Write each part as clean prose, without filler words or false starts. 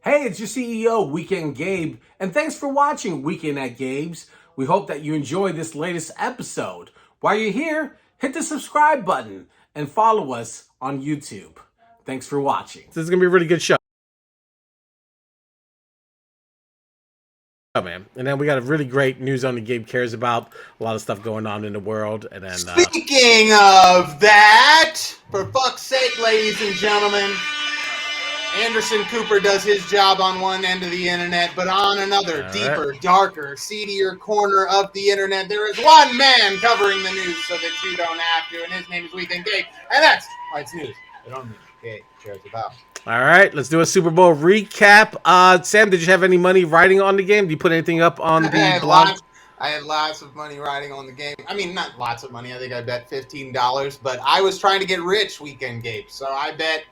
Hey, it's your CEO, Weeknd Gabe, and thanks for watching Weekend at Gabe's. We hope that you enjoyed this latest episode. While you're here, hit the subscribe button and follow us on YouTube. Thanks for watching. This is going to be a really good show, man. And then we got a really great news on the Gabe cares about. A lot of stuff going on in the world. And then speaking of that, for fuck's sake, ladies and gentlemen, Anderson Cooper does his job on one end of the internet, but on another, deeper, darker, seedier corner of the internet, there is one man covering the news so that you don't have to, and his name is Weeknd Gabe, and that's why it's news. It only Gabe cares about. All right, let's do a Super Bowl recap. Sam, did you have any money riding on the game? Did you put anything up on the blog? I had lots of money riding on the game. I mean, not lots of money. I think I bet $15, but I was trying to get rich, Weeknd Gabe, so I bet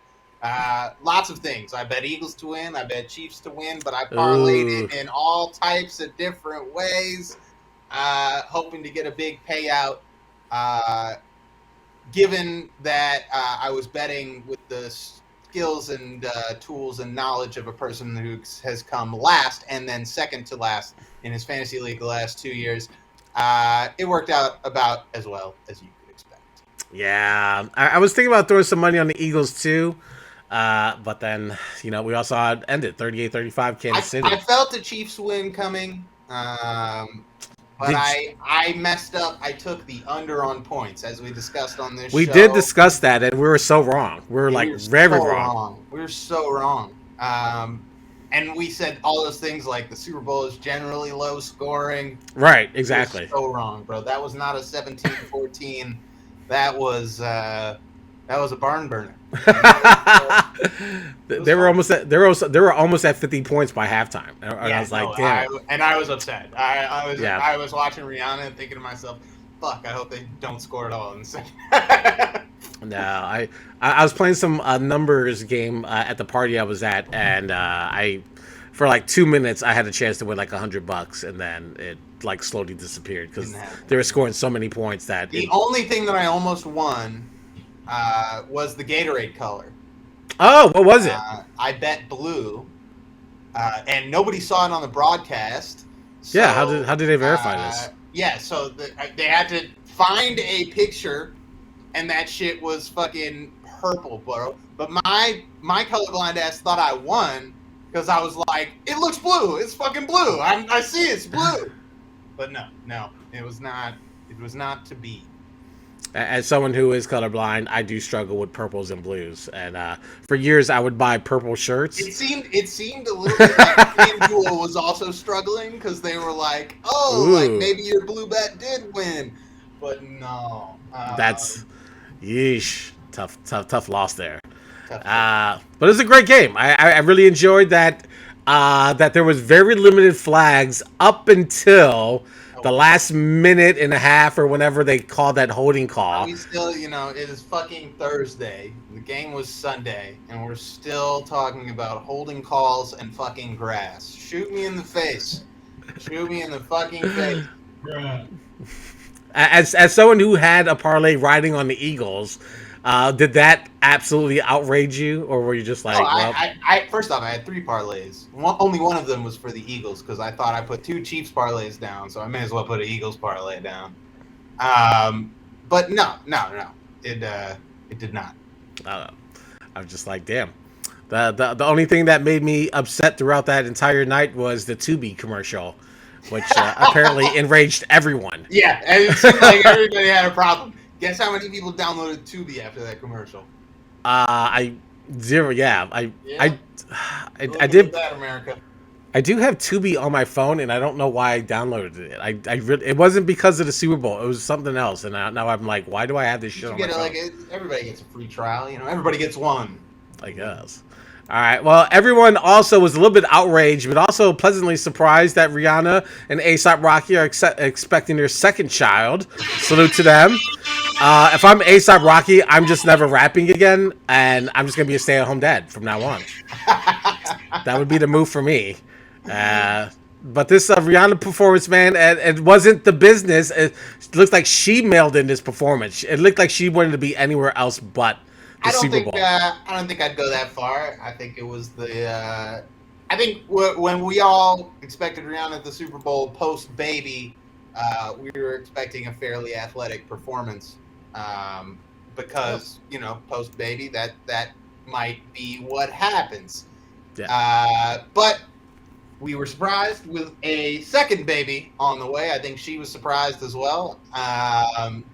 lots of things. I bet Eagles to win. I bet Chiefs to win, but I parlayed it in all types of different ways, hoping to get a big payout. Given that I was betting with the skills and tools and knowledge of a person who has come last and then second to last in his fantasy league the last 2 years, it worked out about as well as you could expect. Yeah, I was thinking about throwing some money on the Eagles too. But then, we also had ended 38-35 Kansas City. I felt the Chiefs win coming, but I messed up. I took the under on points, as we discussed on this show. We did discuss that, and we were so wrong. We were very wrong. We were so wrong. And we said all those things like the Super Bowl is generally low scoring. Right, exactly. We were so wrong, bro. That was not a 17-14. That was a barn burner. They were almost at 50 points by halftime. I was like, damn. I was upset. I was watching Rihanna and thinking to myself, fuck, I hope they don't score at all in the second. No, I was playing some numbers game at the party I was at, and for like 2 minutes I had a chance to win like $100, and then it like slowly disappeared because they were scoring so many points that the only thing that I almost won was the Gatorade color. Oh, what was it? I bet blue, and nobody saw it on the broadcast. So, yeah, how did they verify this? Yeah, so they had to find a picture, and that shit was fucking purple, bro. But my colorblind ass thought I won because I was like, it looks blue. It's fucking blue. I see it's blue. But no, it was not. It was not to be. As someone who is colorblind, I do struggle with purples and blues, and for years I would buy purple shirts. It seemed a little bit like FanDuel was also struggling because they were like, like maybe your blue bet did win, but no. That's yeesh, tough loss there. But it was a great game. I really enjoyed that. That there was very limited flags up until the last minute and a half or whenever they called that holding call. We still, it is fucking Thursday. The game was Sunday, and we're still talking about holding calls and fucking grass. Shoot me in the face. Shoot me in the fucking face. As someone who had a parlay riding on the Eagles, did that absolutely outrage you, or were you just like? I first off, I had 3 parlays. Only one of them was for the Eagles because I thought I put 2 Chiefs parlays down, so I may as well put an Eagles parlay down. But no, it did not. I'm just like, damn. The only thing that made me upset throughout that entire night was the Tubi commercial, which apparently enraged everyone. Yeah, and it seemed like everybody had a problem. Guess how many people downloaded Tubi after that commercial? Zero. Yeah, I did. That, America. I do have Tubi on my phone, and I don't know why I downloaded it. It wasn't because of the Super Bowl. It was something else, and now I'm like, why do I have this shit on my phone? Everybody gets a free trial. Everybody gets one. I guess. All right. Well, everyone also was a little bit outraged, but also pleasantly surprised that Rihanna and A$AP Rocky are expecting their second child. Salute to them. If I'm A$AP Rocky, I'm just never rapping again, and I'm just gonna be a stay-at-home dad from now on. That would be the move for me. But this Rihanna performance, man, it wasn't the business. It looks like she mailed in this performance. It looked like she wanted to be anywhere else but the Super Bowl. I don't think I'd go that far. I think it was I I think when we all expected Rihanna at the Super Bowl post baby, we were expecting a fairly athletic performance, because post baby that might be what happens. Yeah. But we were surprised with a second baby on the way. I think she was surprised as well.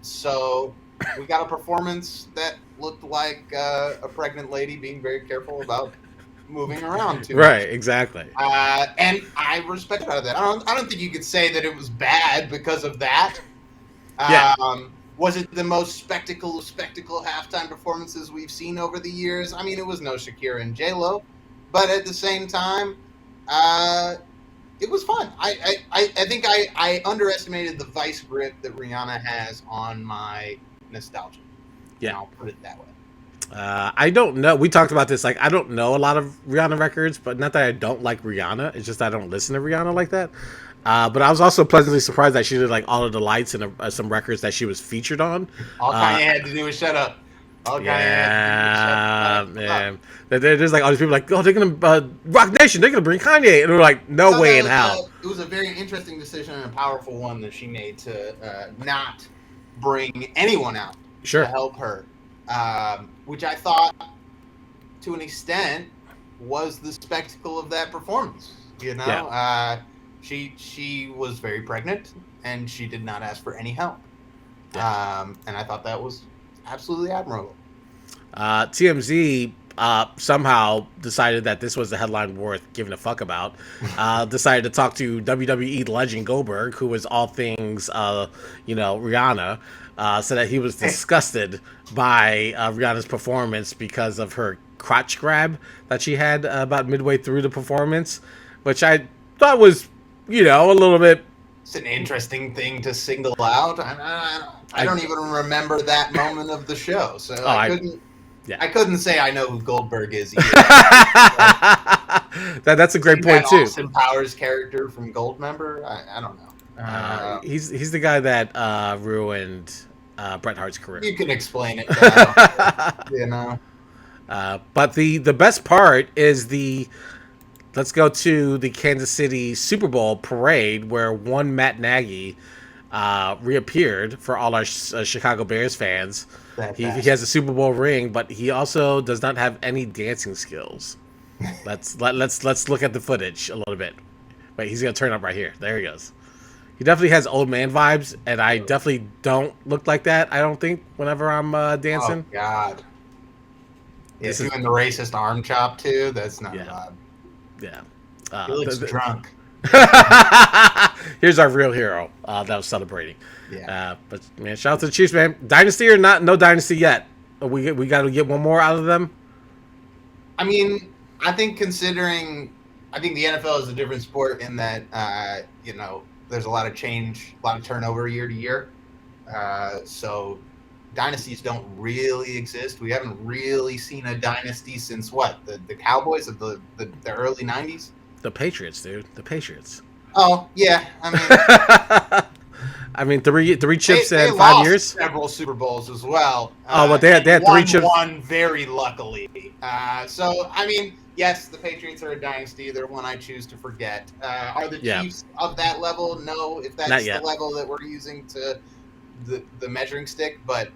So we got a performance that looked like a pregnant lady being very careful about moving around too much. Right, exactly. And I respect that. I don't think you could say that it was bad because of that. Yeah. Was it the most spectacle halftime performances we've seen over the years? I mean, it was no Shakira and J-Lo, but at the same time, it was fun. I think I underestimated the vice grip that Rihanna has on my nostalgia. Yeah, and I'll put it that way. I don't know. We talked about this. Like, I don't know a lot of Rihanna records, but not that I don't like Rihanna. It's just I don't listen to Rihanna like that. But I was also pleasantly surprised that she did like All of the Lights and some records that she was featured on. All Kanye had to do was shut up. Man. There's like all these people like, oh, they're gonna Rock Nation, they're gonna bring Kanye, and we're like, no way in hell. It was a very interesting decision and a powerful one that she made to not bring anyone out to help her, which I thought, to an extent, was the spectacle of that performance. She was very pregnant, and she did not ask for any help, and I thought that was absolutely admirable. TMZ somehow decided that this was the headline worth giving a fuck about. Decided to talk to WWE legend Goldberg, who was all things, Rihanna. Said that he was disgusted by Rihanna's performance because of her crotch grab that she had about midway through the performance, which I thought was, a little bit. It's an interesting thing to single out. I don't even remember that moment of the show, so I couldn't say I know who Goldberg is either. That's a great point too. Austin Powers character from Goldmember. I don't know. He's the guy that ruined Bret Hart's career. You can explain it now. But the best part is let's go to the Kansas City Super Bowl parade where one Matt Nagy reappeared for all our Chicago Bears fans. He has a Super Bowl ring, but he also does not have any dancing skills. Let's look at the footage a little bit. Wait, he's gonna turn up right here. There he goes. He definitely has old man vibes, and I definitely don't look like that. I don't think whenever I'm dancing. Oh God. Yeah, doing the racist arm chop too. That's not vibe. Yeah. He looks drunk. Here's our real hero that was celebrating. Yeah. But man, shout out to the Chiefs, man. Dynasty or not? No dynasty yet. We got to get one more out of them. I mean, I think the NFL is a different sport in that there's a lot of change, a lot of turnover year to year. So dynasties don't really exist. We haven't really seen a dynasty since what? The Cowboys of the early 90s? The Patriots, dude. The Patriots. Oh, yeah. I mean, three chips in 5 lost years. Several Super Bowls as well. But they had 3 chips. One very luckily. So, I mean, yes, the Patriots are a dynasty. They're one I choose to forget. Are the Chiefs of that level? No, if that's the level that we're using to the measuring stick. But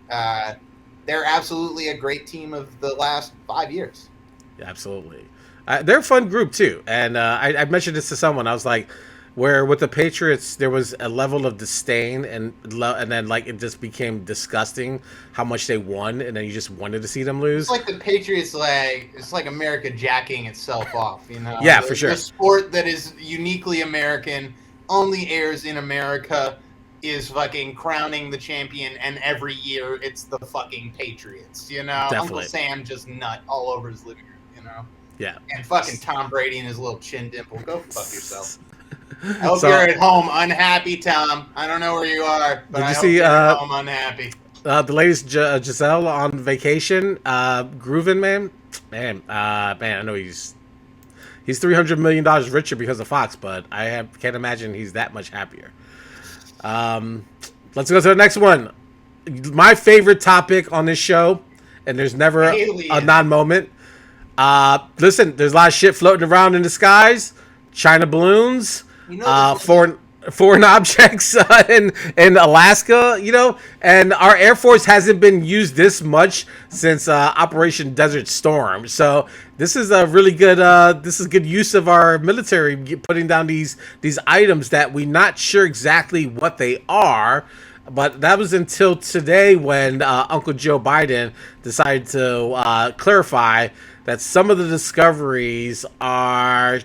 they're absolutely a great team of the last 5 years. Absolutely. They're a fun group, too. And I mentioned this to someone. I was like, where with the Patriots, there was a level of disdain, and then like it just became disgusting how much they won, and then you just wanted to see them lose. It's like the Patriots, it's like America jacking itself off, Yeah, for sure. The sport that is uniquely American, only airs in America, is fucking crowning the champion, and every year it's the fucking Patriots, Definitely. Uncle Sam just nut all over his living room, Yeah. And fucking Tom Brady and his little chin dimple. Go fuck yourself. I hope you're at home unhappy, Tom. I don't know where you are, but I hope you're at home unhappy. The latest Giselle on vacation, grooving, man. I know he's $300 million richer because of Fox, but can't imagine he's that much happier. Let's go to the next one. My favorite topic on this show, and there's never a non-moment. Listen, there's a lot of shit floating around in the skies. China balloons, You know, foreign objects in Alaska, and our Air Force hasn't been used this much since Operation Desert Storm. So this is a really good good use of our military putting down these items that we're not sure exactly what they are. But that was until today when Uncle Joe Biden decided to clarify that some of the discoveries are,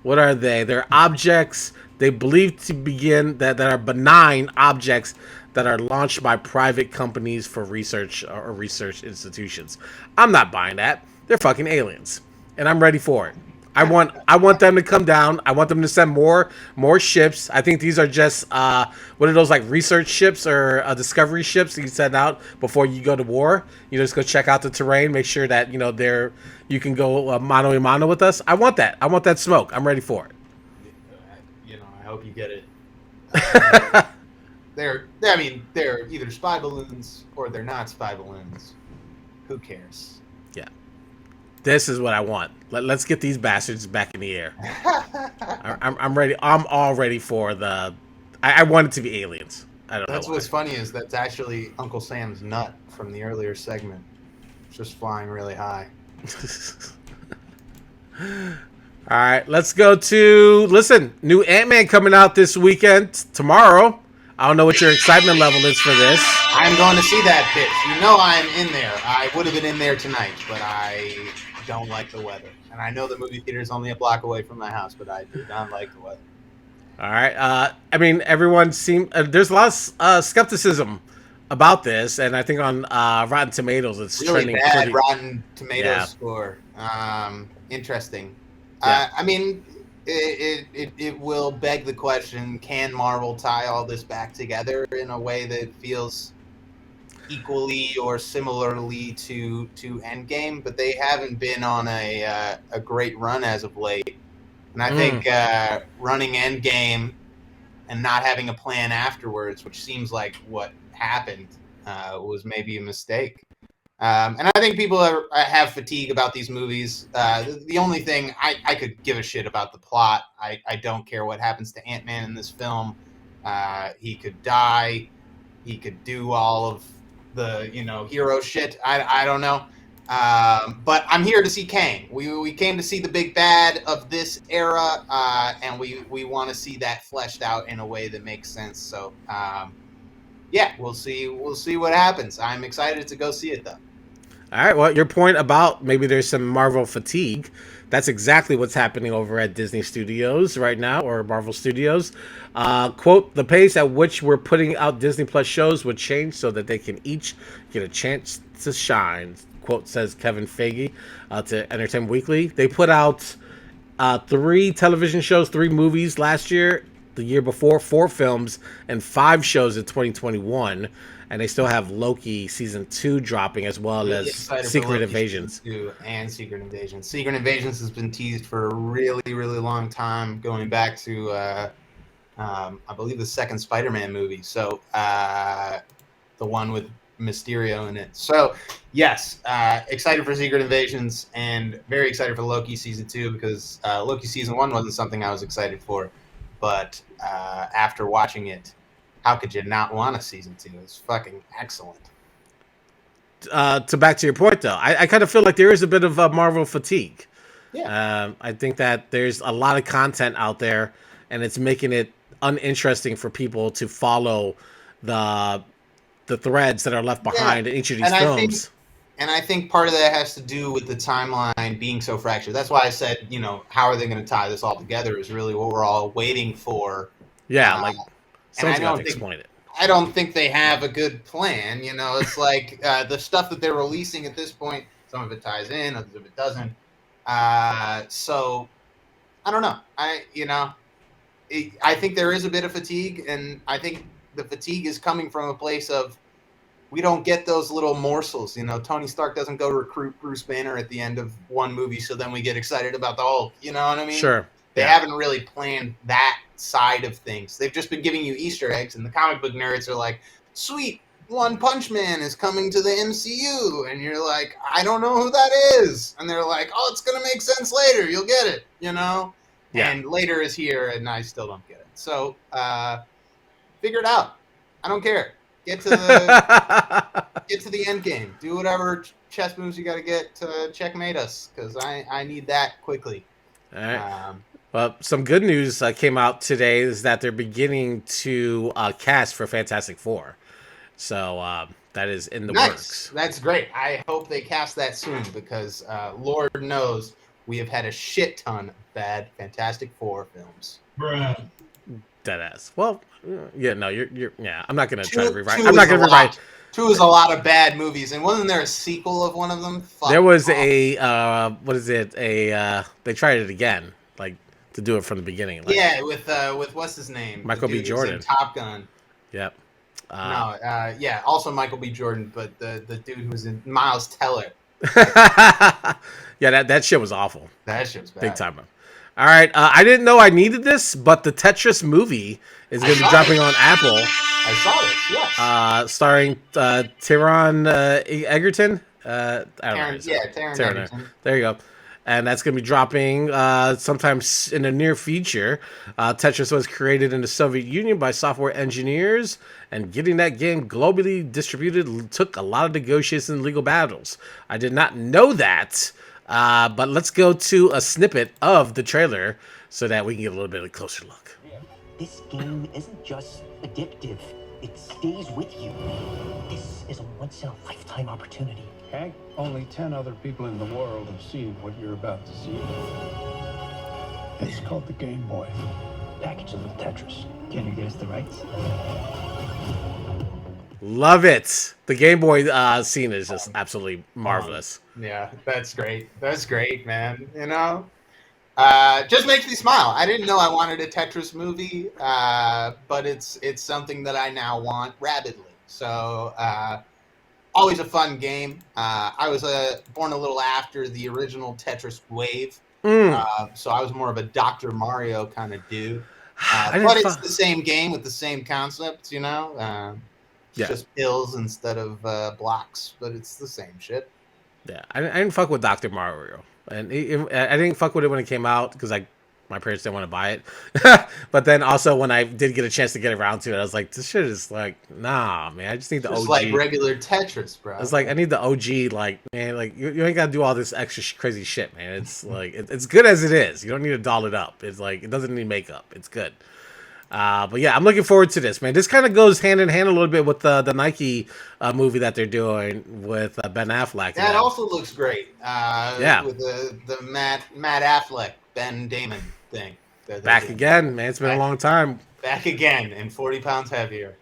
what are they? They're objects they believe to begin that are benign objects that are launched by private companies for research or research institutions. I'm not buying that. They're fucking aliens, and I'm ready for it. I want them to come down. I want them to send more ships. I think these are just what are those, like research ships or discovery ships that you send out before you go to war. You just go check out the terrain, make sure that you can go mano a mano with us. I want that. I want that smoke. I'm ready for it. I hope you get it. They're either spy balloons or they're not spy balloons. Who cares? Yeah. This is what I want. Let's get these bastards back in the air. I'm ready. I'm all ready for the. I want it to be aliens. I don't know. That's what's funny is that's actually Uncle Sam's nut from the earlier segment. It's just flying really high. All right, let's go to new Ant-Man coming out this weekend tomorrow. I don't know what your excitement level is for this. I'm going to see that bitch. I'm in there. I would have been in there tonight, but I don't like the weather. And I know the movie theater is only a block away from my house, but I do not like the weather. All right. Everyone there's a lot of skepticism about this, and I think on Rotten Tomatoes it's really trending bad. pretty. Rotten Tomatoes score. Interesting. Yeah. It will beg the question: can Marvel tie all this back together in a way that feels equally or similarly to Endgame? But they haven't been on a great run as of late, and I think running Endgame and not having a plan afterwards, which seems like what happened, was maybe a mistake. And I think people have fatigue about these movies. The only thing I could give a shit about the plot. I don't care what happens to Ant-Man in this film. He could die. He could do all of the hero shit. I don't know. But I'm here to see Kang. We came to see the big bad of this era, and we want to see that fleshed out in a way that makes sense. So we'll see what happens. I'm excited to go see it though. All right. Well, your point about maybe there's some Marvel fatigue. That's exactly what's happening over at Disney Studios right now, or Marvel Studios. Quote, the pace at which we're putting out Disney Plus shows would change so that they can each get a chance to shine. Quote, says Kevin Feige to Entertainment Weekly. They put out 3 television shows, 3 movies last year. The year before, 4 films and 5 shows in 2021. And they still have Loki season 2 dropping, as well as Secret Invasions. And Secret Invasions. Secret Invasions has been teased for a really, really long time, going back to, I believe, the second Spider-Man movie. So the one with Mysterio in it. So, yes, excited for Secret Invasions and very excited for Loki season 2 because Loki season 1 wasn't something I was excited for. But after watching it, how could you not want a season 2? It's fucking excellent. Back to your point, though, I kind of feel like there is a bit of Marvel fatigue. Yeah. I think that there's a lot of content out there, and it's making it uninteresting for people to follow the threads that are left behind in each of these films. I think part of that has to do with the timeline being so fractured. That's why I said, how are they going to tie this all together is really what we're all waiting for. Yeah, someone's got to explain it. I don't think they have a good plan. It's like the stuff that they're releasing at this point, some of it ties in, others of it doesn't. So I don't know. I think there is a bit of fatigue, and I think the fatigue is coming from a place of we don't get those little morsels. Tony Stark doesn't go recruit Bruce Banner at the end of one movie, so then we get excited about the Hulk. You know what I mean? Sure. They haven't really planned that side of things. They've just been giving you Easter eggs, and the comic book nerds are like, sweet, One Punch Man is coming to the MCU, and you're like, I don't know who that is, and they're like, oh, it's gonna make sense later. You'll get it, Yeah. And later is here, and I still don't get it. So figure it out. I don't care. Get to the end game. Do whatever chess moves you got to get to checkmate us, because I need that quickly. All right. Well, some good news came out today is that they're beginning to cast for Fantastic Four. So that is in the works. That's great. I hope they cast that soon, because Lord knows we have had a shit ton of bad Fantastic Four films. Bruh. Deadass. Well, yeah, no, you're yeah. I'm not gonna try to rewrite. I'm not gonna rewrite. 2 is a lot of bad movies, and wasn't there a sequel of one of them? There was a what is it? They tried it again, like to do it from the beginning. Like, yeah, with what's his name? Michael B. Jordan. Top Gun. Yep. Yeah, also Michael B. Jordan, but the dude who was in Miles Teller. Yeah, that shit was awful. That shit was bad. Big time. All right, I didn't know I needed this, but the Tetris movie is going to be dropping on Apple. I saw this, yes. Starring Taron Egerton. I don't know. Taron Egerton. There you go. And that's going to be dropping sometime in the near future. Tetris was created in the Soviet Union by software engineers, and getting that game globally distributed took a lot of negotiations and legal battles. I did not know that. But let's go to a snippet of the trailer so that we can get a little bit of a closer look. This game isn't just addictive. It stays with you. This is a once-in-a-lifetime opportunity. Hank, only 10 other people in the world have seen what you're about to see. It's called the Game Boy. Package a little Tetris. Can you get us the rights? Love it. The Game Boy scene is just absolutely marvelous. Yeah, that's great. That's great, man. Just makes me smile. I didn't know I wanted a Tetris movie, but it's something that I now want rabidly. So always a fun game. I was born a little after the original Tetris wave, so I was more of a Dr. Mario kind of dude. But it's the same game with the same concepts, It's just pills instead of blocks, but it's the same shit. Yeah, I didn't fuck with Dr. Mario, and I didn't fuck with it when it came out because my parents didn't want to buy it. But then also when I did get a chance to get around to it, I was like, this shit is like, nah, man. I just need the OG. It's like regular Tetris, bro. It's like I need the OG. Like, man, like you ain't gotta do all this extra crazy shit, man. It's like it's good as it is. You don't need to doll it up. It's like it doesn't need makeup. It's good. But yeah, I'm looking forward to this, man. This kind of goes hand in hand a little bit with the Nike movie that they're doing with Ben Affleck. That also looks great. With the Matt Affleck, Ben Damon thing. Back again, man. It's been a long time. Back again, and 40 pounds heavier.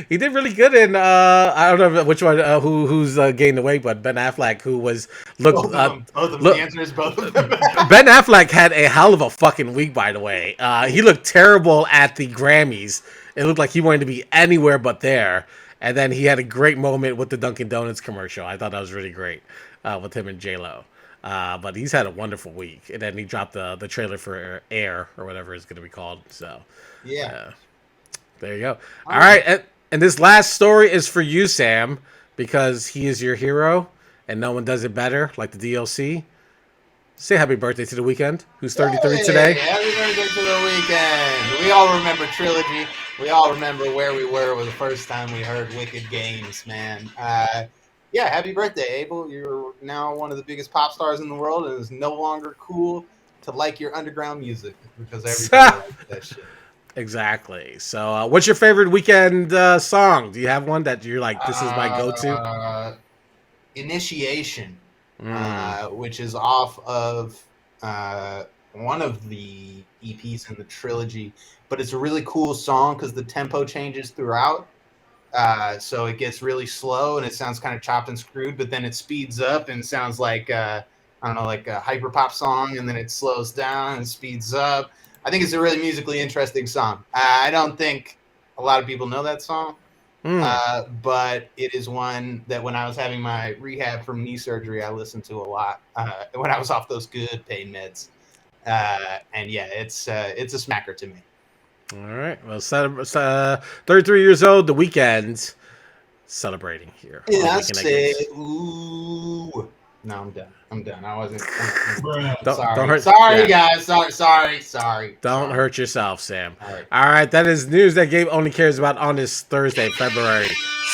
He did really good in I don't know which one who's gained the weight, but Ben Affleck, who was both of them. The answer is both of them. Ben Affleck had a hell of a fucking week, by the way. He looked terrible at the Grammys. It looked like he wanted to be anywhere but there. And then he had a great moment with the Dunkin' Donuts commercial. I thought that was really great with him and J-Lo. But he's had a wonderful week. And then he dropped the trailer for Air or whatever it's going to be called. So yeah. There you go. All right. And this last story is for you, Sam, because he is your hero and no one does it better, like the DLC. Say happy birthday to the Weeknd, who's 33 today. Happy birthday to the Weeknd. We all remember Trilogy. We all remember where we were the first time we heard Wicked Games, man. Yeah, happy birthday, Abel. You're now one of the biggest pop stars in the world, and it's no longer cool to like your underground music because everybody likes that shit. Exactly. So, what's your favorite Weeknd song? Do you have one that you're like, this is my go-to? Initiation, which is off of one of the EPs in the trilogy, but it's a really cool song because the tempo changes throughout. So it gets really slow and it sounds kind of chopped and screwed, but then it speeds up and sounds like like a hyper pop song, and then it slows down and speeds up. I think it's a really musically interesting song. I don't think a lot of people know that song, but it is one that when I was having my rehab from knee surgery, I listened to a lot when I was off those good pain meds. And yeah, it's a smacker to me. All right. Well, 33 years old, the Weeknd celebrating here. on Yes, Weekend at Games. ooh. No, I'm done. I'm done. I wasn't. Don't sorry. hurt- Sorry, yeah. guys. Sorry. Don't hurt yourself, Sam. All right. All right, that is news that Gabe only cares about on this Thursday, February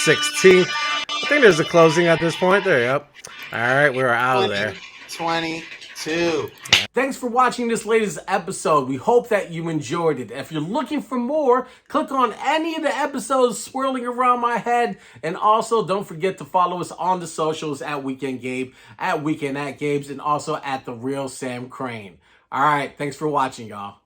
16th. I think there's a closing at this point. There you go. All right, we're out of there. 22. Thanks for watching this latest episode. We hope that you enjoyed it. If you're looking for more, click on any of the episodes swirling around my head. And also, don't forget to follow us on the socials at Weekend Gabe, at Weekend at Gabe's, and also at The Real Sam Crane. All right, thanks for watching, y'all.